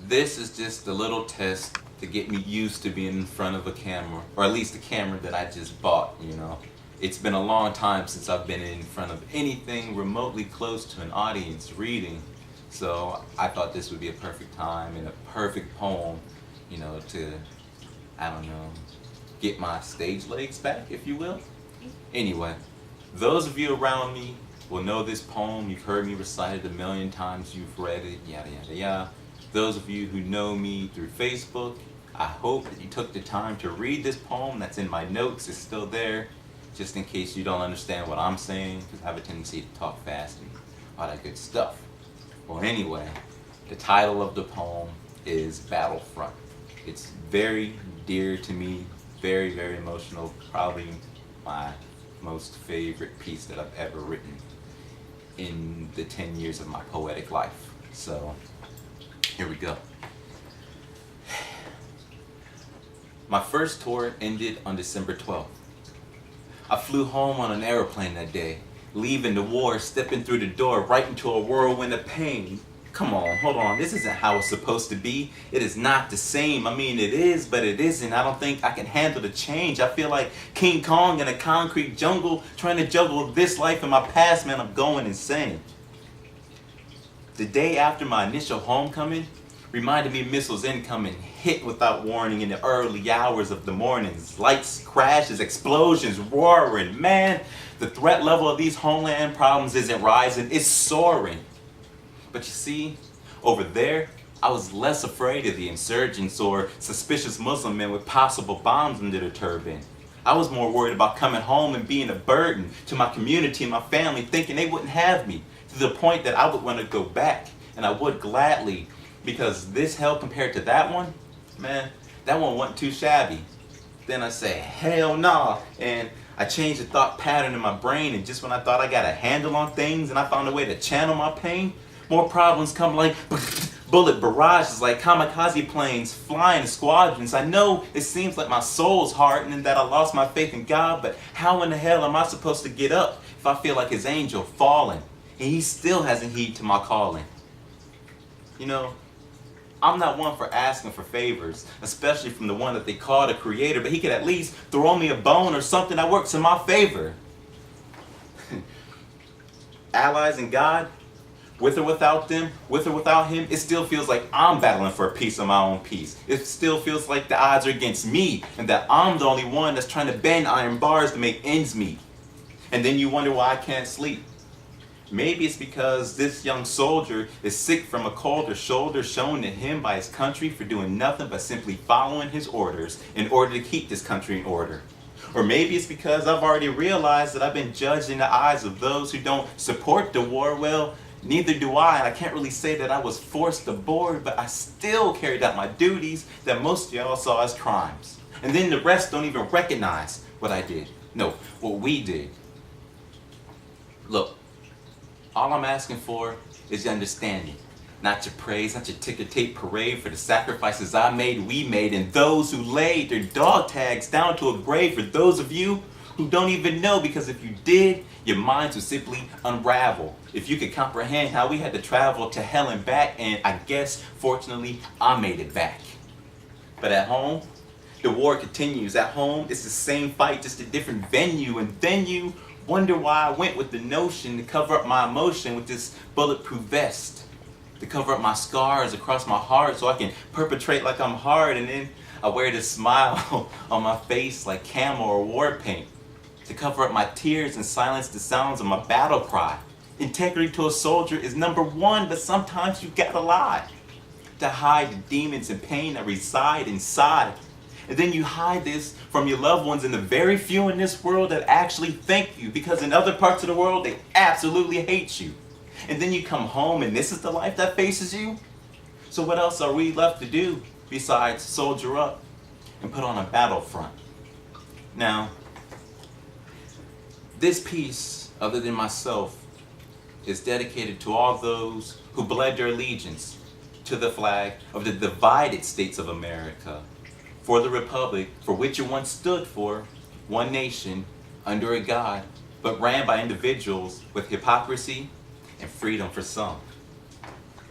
This is just a little test to get me used to being in front of a camera, or at least the camera that I just bought, you know. It's been a long time since I've been in front of anything remotely close to an audience reading, so I thought this would be a perfect time and a perfect poem, you know, to, I don't know, get my stage legs back, if you will. Anyway, those of you around me will know this poem. You've heard me recite it a million times, you've read it, yada yada yada. Those of you who know me through Facebook, I hope that you took the time to read this poem that's in my notes. It's still there, just in case you don't understand what I'm saying, because I have a tendency to talk fast and all that good stuff. Well, anyway, the title of the poem is Battlefront. It's very dear to me, very, very emotional, probably my most favorite piece that I've ever written in the 10 years of my poetic life. So, here we go. My first tour ended on December 12th. I flew home on an airplane that day, leaving the war, stepping through the door right into a whirlwind of pain. Come on, hold on, this isn't how it's supposed to be. It is not the same. I mean, it is, but it isn't. I don't think I can handle the change. I feel like King Kong in a concrete jungle, trying to juggle this life and my past, man, I'm going insane. The day after my initial homecoming reminded me of missiles incoming, hit without warning in the early hours of the mornings. Lights, crashes, explosions, roaring. Man, the threat level of these homeland problems isn't rising, it's soaring. But you see, over there, I was less afraid of the insurgents or suspicious Muslim men with possible bombs under their turban. I was more worried about coming home and being a burden to my community and my family, thinking they wouldn't have me, to the point that I would want to go back, and I would gladly, because this hell compared to that one, man, that one wasn't too shabby. Then I say, hell nah, and I changed the thought pattern in my brain, and just when I thought I got a handle on things and I found a way to channel my pain, more problems come like bullet barrages, like kamikaze planes flying in squadrons. I know it seems like my soul's hardened and that I lost my faith in God, but how in the hell am I supposed to get up if I feel like his angel falling and he still hasn't heeded to my calling? You know, I'm not one for asking for favors, especially from the one that they call the creator, but he could at least throw me a bone or something that works in my favor. Allies in God, with or without them, with or without him, it still feels like I'm battling for a piece of my own peace. It still feels like the odds are against me and that I'm the only one that's trying to bend iron bars to make ends meet. And then you wonder why I can't sleep. Maybe it's because this young soldier is sick from a cold or shoulder shown to him by his country for doing nothing but simply following his orders in order to keep this country in order. Or maybe it's because I've already realized that I've been judged in the eyes of those who don't support the war. Well, neither do I, and I can't really say that I was forced aboard, but I still carried out my duties that most of y'all saw as crimes. And then the rest don't even recognize what I did. No, what we did. Look, all I'm asking for is your understanding. Not your praise, not your ticker tape parade for the sacrifices I made, we made, and those who laid their dog tags down to a grave. For those of you who don't even know, because if you did, your minds would simply unravel. If you could comprehend how we had to travel to hell and back, and I guess, fortunately, I made it back. But at home, the war continues. At home, it's the same fight, just a different venue, and then you wonder why I went with the notion to cover up my emotion with this bulletproof vest, to cover up my scars across my heart so I can perpetrate like I'm hard, and then I wear this smile on my face like camo or war paint, to cover up my tears and silence the sounds of my battle cry. Integrity to a soldier is number one, but sometimes you gotta lie to hide the demons and pain that reside inside. And then you hide this from your loved ones and the very few in this world that actually thank you, because in other parts of the world they absolutely hate you. And then you come home and this is the life that faces you? So what else are we left to do besides soldier up and put on a battlefront? Now, this piece, other than myself, is dedicated to all those who bled their allegiance to the flag of the divided states of America, for the republic for which it once stood for, one nation under a God, but ran by individuals with hypocrisy and freedom for some.